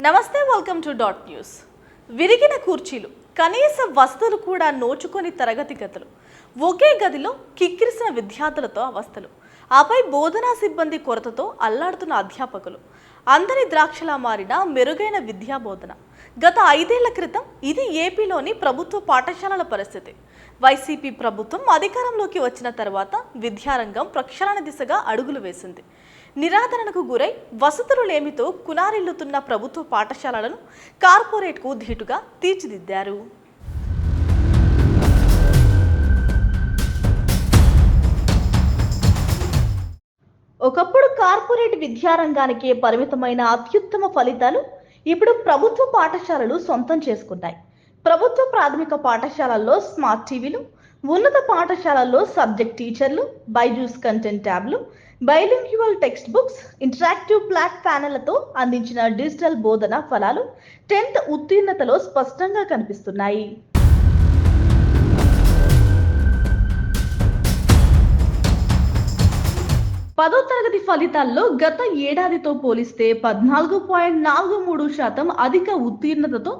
నమస్తే, welcome to dot news. విరిగిన కుర్చీలు, కనీస వస్తువులు కూడా నోచుకొని తరగతి గదులు, ఒకే గదిలో కిక్కిరిసిన విద్యార్థులతో అవస్థలు, ఆపై బోధనా సిబ్బంది కొరతతో అల్లాడుతున్న అధ్యాపకులు, అందరి ద్రాక్షలా మారిన మెరుగైన విద్యా బోధన. గత 5 ఏళ్ల క్రితం ఇది ఏపీలోని ప్రభుత్వ పాఠశాలల పరిస్థితి. వైసీపీ ప్రభుత్వం అధికారంలోకి వచ్చిన తర్వాత విద్యారంగం ప్రక్షాళన దిశగా అడుగులు వేసింది. నిరాదరణకు గురై వసతులు లేమితో కునారిల్లుతున్న ప్రభుత్వ పాఠశాలలను కార్పొరేట్కు ధీటుగా తీర్చిదిద్దారు. ఒకప్పుడు కార్పొరేట్ విద్యారంగానికే పరిమితమైన అత్యుత్తమ ఫలితాలు ఇప్పుడు ప్రభుత్వ పాఠశాలలు సొంతం చేసుకున్నాయి. ప్రభుత్వ ప్రాథమిక పాఠశాలల్లో స్మార్ట్ టీవీలు, ఉన్నత పాఠశాలల్లో సబ్జెక్ట్ టీచర్లు, బైజూస్ కంటెంట్ ట్యాబ్లు, bilingual text books, interactive flat ప్యానెళ్లతో అందించిన డిజిటల్ బోధన ఫలాలు 10th ఉత్తీర్ణతలో స్పష్టంగా కనిపిస్తున్నాయి. పదో తరగతి ఫలితాల్లో గత ఏడాదితో పోలిస్తే 14.43% అధిక ఉత్తీర్ణతతో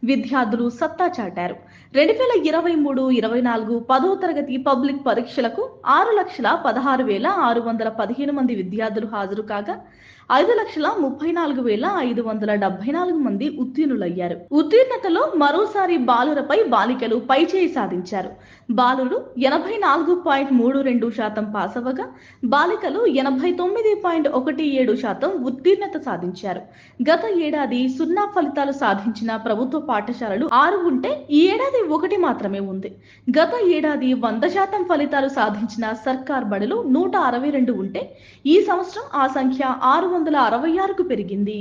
విద్యార్థులు సత్తా చాటారు. 2023-24 పదో తరగతి పబ్లిక్ పరీక్షలకు 6,16,615 మంది విద్యార్థులు హాజరు కాగా 5,34,574 మంది ఉత్తీర్ణులయ్యారు. ఉత్తీర్ణతలో మరోసారి బాలురపై బాలికలు పైచేయి సాధించారు. బాలురు 84.32% పాస్ అవ్వగా బాలికలు 89.17% ఉత్తీర్ణత సాధించారు. గత ఏడాది 0 ఫలితాలు సాధించిన ప్రభుత్వ పాఠశాలలు 6 ఉంటే ఈ ఏడాది 1 మాత్రమే ఉంది. గత ఏడాది 100% ఫలితాలు సాధించిన సర్కార్ బడులు 162 ఉంటే ఈ సంవత్సరం ఆ సంఖ్య 666కు పెరిగింది.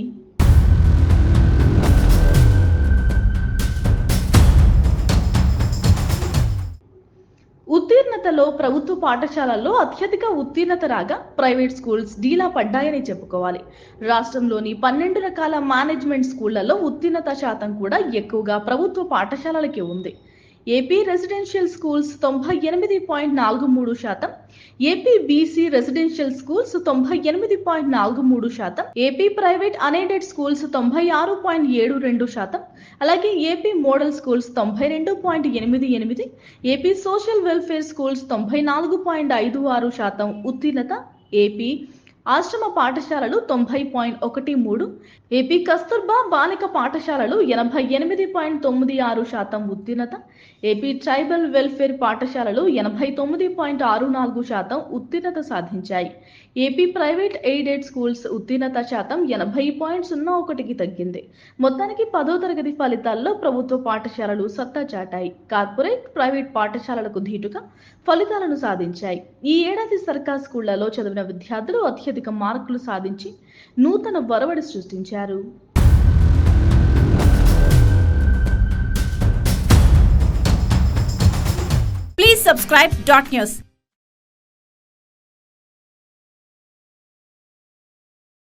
ఉత్తీర్ణతలో ప్రభుత్వ పాఠశాలల్లో అత్యధిక ఉత్తీర్ణత రాగా ప్రైవేట్ స్కూల్స్ డీలా పడ్డాయని చెప్పుకోవాలి. రాష్ట్రంలోని 12 రకాల మేనేజ్మెంట్ స్కూళ్లలో ఉత్తీర్ణత శాతం కూడా ఎక్కువగా ప్రభుత్వ పాఠశాలలకే ఉంది. AP residential schools 98.43%, AP BC residential schools 98.43%, AP private unaided schools 96.72%, అలాగే AP model schools 92.88%, AP social welfare schools 94.56% ఉత్తీర్ణత, ఏపీ ఆశ్రమ పాఠశాలలు 90.13%, ఏపీ కస్తూర్బా బాలిక పాఠశాలలు 88.96% ఉత్తీర్ణత, ఏపీ ట్రైబల్ వెల్ఫేర్ పాఠశాలలు 89.64% ఉత్తీర్ణత సాధించాయి. ఏపీ ప్రైవేట్ ఎయిడెడ్ స్కూల్స్ ఉత్తీర్ణత శాతం 80.01కి తగ్గింది. మొత్తానికి 10వ తరగతి ఫలితాల్లో ప్రభుత్వ పాఠశాలలు సత్తా చాటాయి. కార్పొరేట్, ప్రైవేట్ పాఠశాలలకు ధీటుగా ఫలితాలను సాధించాయి. ఈ ఏడాది సర్కార్ స్కూళ్లలో చదివిన విద్యార్థులు అత్యధిక మార్కులు సాధించి నూతన ఒరవడి సృష్టించారు. Please subscribe Dot News.